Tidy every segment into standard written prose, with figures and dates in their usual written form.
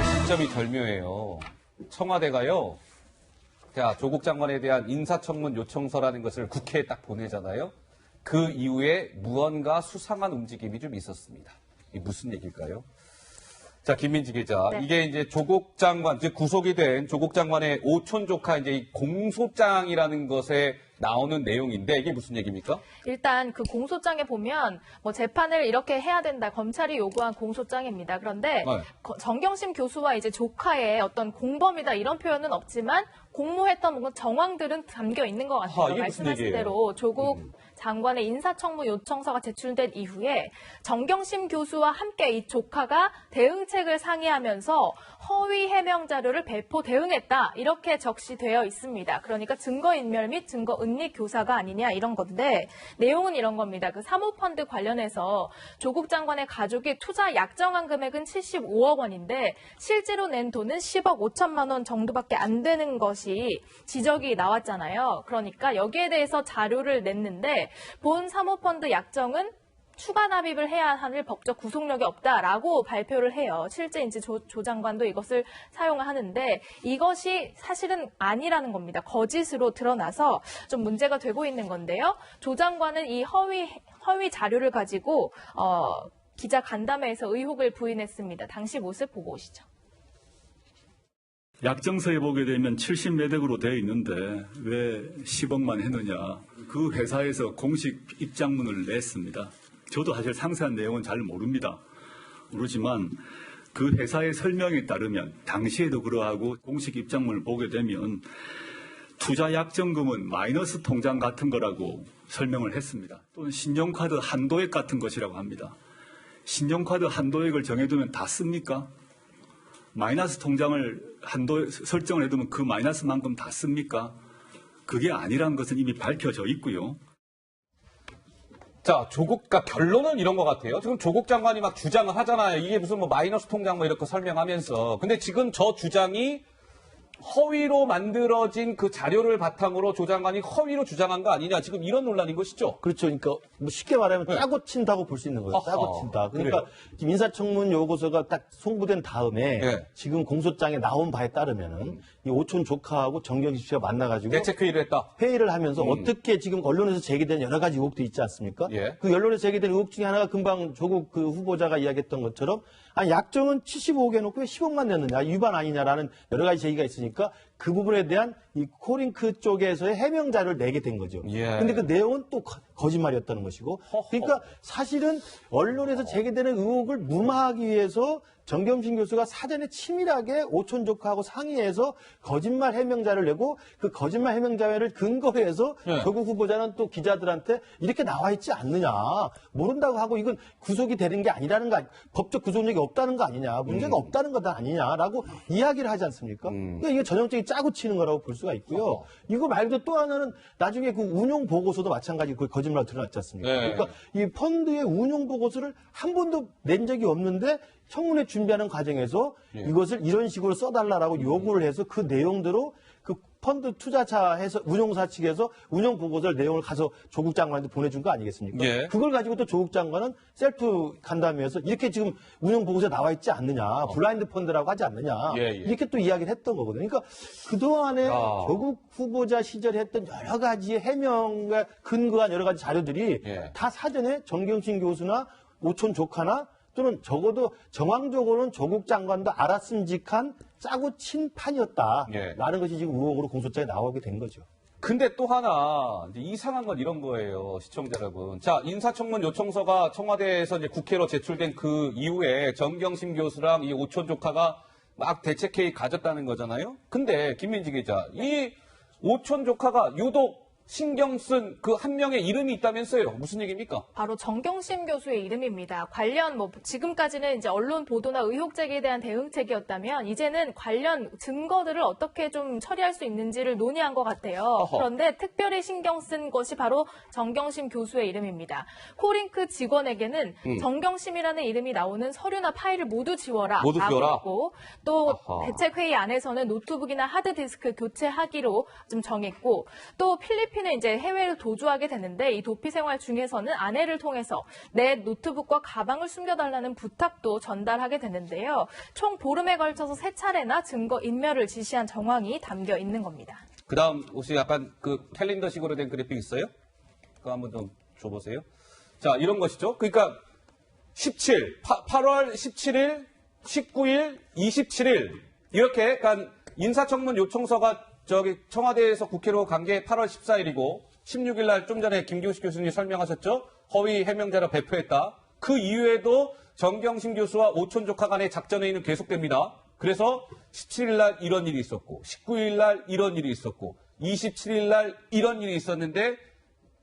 시점이 절묘해요. 청와대가요. 자, 조국 장관에 대한 인사청문 요청서라는 것을 국회에 딱 보내잖아요. 그 이후에 무언가 수상한 움직임이 좀 있었습니다. 이게 무슨 얘기일까요? 자, 김민지 기자. 네. 이게 이제 조국 장관, 즉 구속이 된 조국 장관의 오촌 조카 이제 이 공소장이라는 것에 나오는 내용인데 이게 무슨 얘기입니까? 일단 그 공소장에 보면 뭐 재판을 이렇게 해야 된다. 검찰이 요구한 공소장입니다. 그런데 네. 정경심 교수와 이제 조카의 어떤 공범이다 이런 표현은 없지만 공모했던 뭔가 정황들은 담겨 있는 것 같아요. 이게 무슨 말씀하신 얘기예요? 대로 조국 장관의 인사청문 요청서가 제출된 이후에 정경심 교수와 함께 이 조카가 대응책을 상의하면서 허위 해명 자료를 배포 대응했다. 이렇게 적시되어 있습니다. 그러니까 증거인멸 및 증거은닉 교사가 아니냐 이런 건데 내용은 이런 겁니다. 그 사모펀드 관련해서 조국 장관의 가족이 투자 약정한 금액은 75억 원인데 실제로 낸 돈은 10억 5천만 원 정도밖에 안 되는 것이 지적이 나왔잖아요. 그러니까 여기에 대해서 자료를 냈는데 본 사모펀드 약정은 추가 납입을 해야 하는 법적 구속력이 없다라고 발표를 해요. 실제 이제 조 장관도 이것을 사용하는데 이것이 사실은 아니라는 겁니다. 거짓으로 드러나서 좀 문제가 되고 있는 건데요. 조 장관은 이 허위 자료를 가지고 기자 간담회에서 의혹을 부인했습니다. 당시 모습 보고 오시죠. 약정서에 보게 되면 70매덕으로 되어 있는데 왜 10억만 했느냐. 그 회사에서 공식 입장문을 냈습니다. 저도 사실 상세한 내용은 잘 모르지만 그 회사의 설명에 따르면 당시에도 그러하고 공식 입장문을 보게 되면 투자 약정금은 마이너스 통장 같은 거라고 설명을 했습니다. 또는 신용카드 한도액 같은 것이라고 합니다. 신용카드 한도액을 정해두면 다 씁니까? 마이너스 통장을 설정을 해두면 그 마이너스만큼 다 씁니까? 그게 아니라는 것은 이미 밝혀져 있고요. 자, 그러니까 결론은 이런 것 같아요. 지금 조국 장관이 막 주장을 하잖아요. 이게 무슨 뭐 마이너스 통장 뭐 이렇게 설명하면서. 근데 지금 저 주장이 허위로 만들어진 그 자료를 바탕으로 조 장관이 허위로 주장한 거 아니냐. 지금 이런 논란인 것이죠. 그렇죠. 그러니까 뭐 쉽게 말하면 짜고 친다고 볼 수 있는 거예요. 짜고 친다. 그러니까 지금 인사청문 요구서가 딱 송부된 다음에 지금 공소장에 나온 바에 따르면은 이 오촌 조카하고 정경심 씨가 만나가지고 대책회의를 했다. 회의를 하면서 어떻게 지금 언론에서 제기된 여러 가지 의혹도 있지 않습니까? 예. 그 언론에서 제기된 의혹 중에 하나가 금방 조국 그 후보자가 이야기했던 것처럼 아니 약정은 75억 해놓고 왜 10억만 냈느냐 위반 아니냐라는 여러 가지 제기가 있으니까 그 부분에 대한 이 코링크 쪽에서의 해명 자료를 내게 된 거죠. 근데 그 내용은 또 거짓말이었다는 것이고 그러니까 사실은 언론에서 제기되는 의혹을 무마하기 위해서 정경심 교수가 사전에 치밀하게 오촌 조카하고 상의해서 거짓말 해명자를 내고 그 거짓말 해명자를 근거해서 조국 후보자는 또 기자들한테 이렇게 나와 있지 않느냐. 모른다고 하고 이건 구속이 되는 게 아니라는 거 법적 구속력이 없다는 거 아니냐. 문제가 없다는 거다 아니냐라고 이야기를 하지 않습니까? 그러니까 이게 전형적인 짜고 치는 거라고 볼 수가 있고요. 이거 말고 또 하나는 나중에 그 운용 보고서도 마찬가지 그 거짓말로 드러났지 않습니까? 그러니까 이 펀드의 운용 보고서를 한 번도 낸 적이 없는데 청문회 준비하는 과정에서 이것을 이런 식으로 써달라고 요구를 해서 그 내용대로 그 펀드 투자차 해서 운용사 측에서 운용 보고서를 내용을 가서 조국 장관한테 보내준 거 아니겠습니까? 그걸 가지고 또 조국 장관은 셀프 간담회에서 이렇게 지금 운용 보고서에 나와 있지 않느냐, 블라인드 펀드라고 하지 않느냐 이렇게 또 이야기를 했던 거거든요. 그러니까 그동안에 조국 후보자 시절에 했던 여러 가지의 해명에 근거한 여러 가지 자료들이 다 사전에 정경심 교수나 오촌 조카나 또는 적어도 정황적으로는 조국 장관도 알았음직한 짜고 친 판이었다라는 것이 지금 의혹으로 공소장에 나오게 된 거죠. 근데 또 하나 이제 이상한 건 이런 거예요, 시청자 여러분. 자, 인사청문 요청서가 청와대에서 이제 국회로 제출된 그 이후에 정경심 교수랑 이 오촌 조카가 막 대책회의 가졌다는 거잖아요. 근데 김민지 기자, 이 오촌 조카가 유독 신경 쓴 그 한 명의 이름이 있다면서요. 무슨 얘기입니까? 바로 정경심 교수의 이름입니다. 관련 지금까지는 이제 언론 보도나 의혹 제기에 대한 대응책이었다면 이제는 관련 증거들을 어떻게 좀 처리할 수 있는지를 논의한 것 같아요. 그런데 특별히 신경 쓴 것이 바로 정경심 교수의 이름입니다. 코링크 직원에게는 정경심이라는 이름이 나오는 서류나 파일을 모두 지워라. 모두 지워라. 했고 또 대책회의 안에서는 노트북이나 하드디스크 교체하기로 좀 정했고 또 필리핀 필리핀에 이제 해외를 도주하게 되는데 이 도피 생활 중에서는 아내를 통해서 내 노트북과 가방을 숨겨달라는 부탁도 전달하게 되는데요. 총 보름에 걸쳐서 3차례나 증거 인멸을 지시한 정황이 담겨 있는 겁니다. 그다음 혹시 약간 그 캘린더식으로 된 그래픽 있어요? 그거 한번 좀 줘보세요. 자, 이런 것이죠. 그러니까 8월 17일, 19일, 27일 이렇게 그러니까 인사청문 요청서가 저기 청와대에서 국회로 간 게 8월 14일이고 16일 날 좀 전에 김경식 교수님이 설명하셨죠. 허위 해명자를 배포했다. 그 이후에도 정경심 교수와 오촌 조카 간의 작전회의는 계속됩니다. 그래서 17일 날 이런 일이 있었고 19일 날 이런 일이 있었고 27일 날 이런 일이 있었는데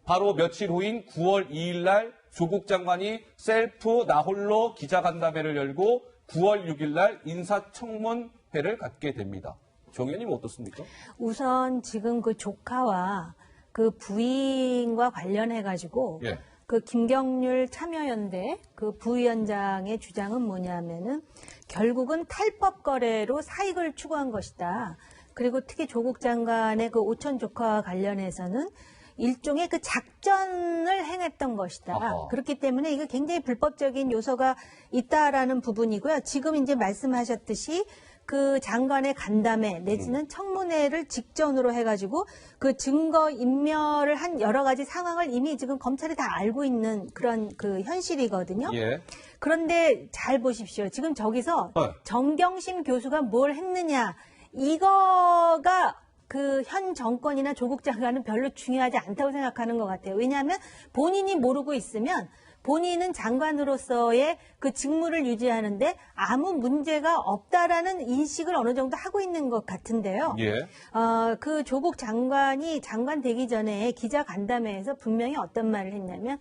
바로 며칠 후인 9월 2일 날 조국 장관이 셀프 나홀로 기자간담회를 열고 9월 6일 날 인사청문회를 갖게 됩니다. 정 의원님 어떻습니까? 우선 지금 그 조카와 그 부인과 관련해가지고 예. 그 김경률 참여연대 그 부위원장의 주장은 뭐냐면은 결국은 탈법 거래로 사익을 추구한 것이다. 그리고 특히 조국 장관의 그 오촌 조카와 관련해서는 일종의 그 작전을 행했던 것이다. 아하. 그렇기 때문에 이거 굉장히 불법적인 요소가 있다라는 부분이고요. 지금 이제 말씀하셨듯이 그 장관의 간담회 내지는 청문회를 직전으로 해가지고 그 증거 인멸을 한 여러 가지 상황을 이미 지금 검찰이 다 알고 있는 그런 그 현실이거든요. 예. 그런데 잘 보십시오. 지금 저기서 정경심 교수가 뭘 했느냐 이거가 그 현 정권이나 조국 장관은 별로 중요하지 않다고 생각하는 것 같아요. 왜냐하면 본인이 모르고 있으면 본인은 장관으로서의 그 직무를 유지하는데 아무 문제가 없다라는 인식을 어느 정도 하고 있는 것 같은데요. 예. 그 조국 장관이 장관 되기 전에 기자 간담회에서 분명히 어떤 말을 했냐면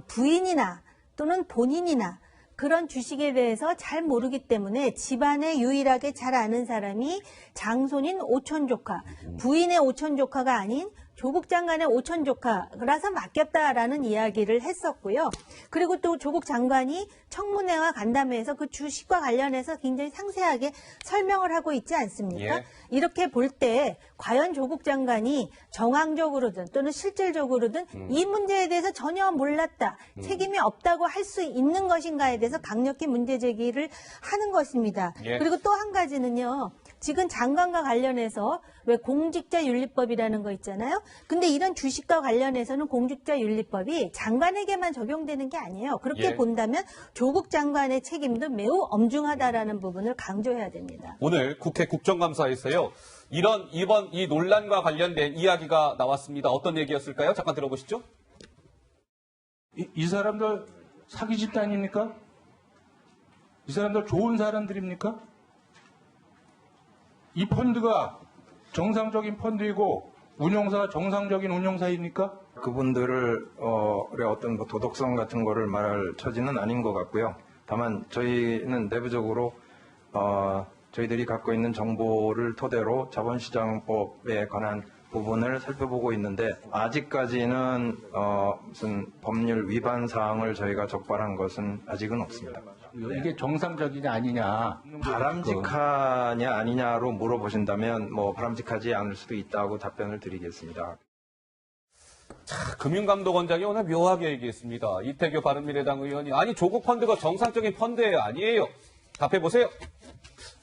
부인이나 또는 본인이나 그런 주식에 대해서 잘 모르기 때문에 집안에 유일하게 잘 아는 사람이 장손인 오촌 조카, 부인의 오촌 조카가 아닌 조국 장관의 오촌 조카라서 맡겼다라는 이야기를 했었고요. 그리고 또 조국 장관이 청문회와 간담회에서 그 주식과 관련해서 굉장히 상세하게 설명을 하고 있지 않습니까? 예. 이렇게 볼 때 과연 조국 장관이 정황적으로든 또는 실질적으로든 이 문제에 대해서 전혀 몰랐다, 책임이 없다고 할 수 있는 것인가에 대해서 강력히 문제 제기를 하는 것입니다. 예. 그리고 또 한 가지는요. 지금 장관과 관련해서 왜 공직자윤리법이라는 거 있잖아요. 근데 이런 주식과 관련해서는 공직자윤리법이 장관에게만 적용되는 게 아니에요. 그렇게 예. 본다면 조국 장관의 책임도 매우 엄중하다라는 부분을 강조해야 됩니다. 오늘 국회 국정감사에서요. 이번 이 논란과 관련된 이야기가 나왔습니다. 어떤 얘기였을까요? 잠깐 들어보시죠. 이 사람들 사기 집단입니까? 이 사람들 좋은 사람들입니까? 이 펀드가 정상적인 펀드이고 운용사가 정상적인 운용사입니까? 그분들을 어떤 뭐 도덕성 같은 거를 말할 처지는 아닌 것 같고요. 다만 저희는 내부적으로 저희들이 갖고 있는 정보를 토대로 자본시장법에 관한 부분을 살펴보고 있는데 아직까지는 무슨 법률 위반 사항을 저희가 적발한 것은 아직은 없습니다. 이게 정상적이냐 아니냐. 바람직하냐 아니냐로 물어보신다면 뭐 바람직하지 않을 수도 있다고 답변을 드리겠습니다. 금융감독원장이 오늘 묘하게 얘기했습니다. 이태규 바른미래당 의원이 아니 조국 펀드가 정상적인 펀드예요. 아니에요. 답해보세요.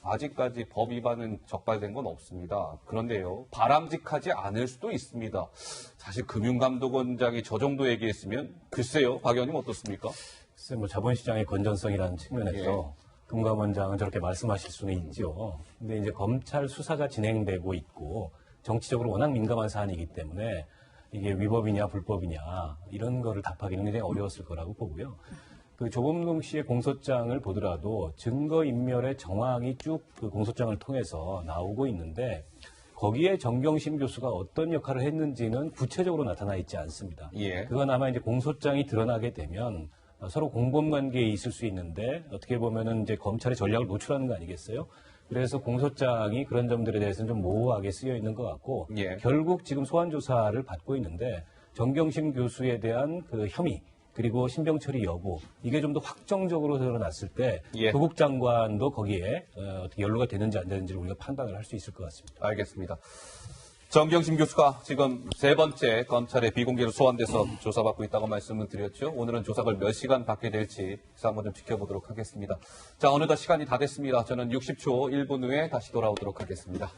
아직까지 법 위반은 적발된 건 없습니다. 그런데요. 바람직하지 않을 수도 있습니다. 사실 금융감독원장이 저 정도 얘기했으면 글쎄요. 박 의원님 어떻습니까? 글쎄 뭐 자본시장의 건전성이라는 측면에서 금감원장은 저렇게 말씀하실 수는 있죠. 근데 이제 검찰 수사가 진행되고 있고 정치적으로 워낙 민감한 사안이기 때문에 이게 위법이냐 불법이냐 이런 거를 답하기는 굉장히 어려웠을 거라고 보고요. 그 조범동 씨의 공소장을 보더라도 증거인멸의 정황이 쭉 그 공소장을 통해서 나오고 있는데 거기에 정경심 교수가 어떤 역할을 했는지는 구체적으로 나타나 있지 않습니다. 예. 그건 아마 이제 공소장이 드러나게 되면 서로 공범관계에 있을 수 있는데 어떻게 보면은 이제 검찰의 전략을 노출하는 거 아니겠어요? 그래서 공소장이 그런 점들에 대해서는 좀 모호하게 쓰여 있는 것 같고 예. 결국 지금 소환 조사를 받고 있는데 정경심 교수에 대한 그 혐의 그리고 신병 처리 여부 이게 좀 더 확정적으로 드러났을 때 예. 조국 장관도 거기에 어떻게 연루가 되는지 안 되는지를 우리가 판단을 할 수 있을 것 같습니다. 알겠습니다. 정경심 교수가 지금 세 번째 검찰의 비공개로 소환돼서 조사받고 있다고 말씀을 드렸죠. 오늘은 조사를 몇 시간 받게 될지 한번 좀 지켜보도록 하겠습니다. 자, 어느덧 시간이 다 됐습니다. 저는 60초 1분 후에 다시 돌아오도록 하겠습니다.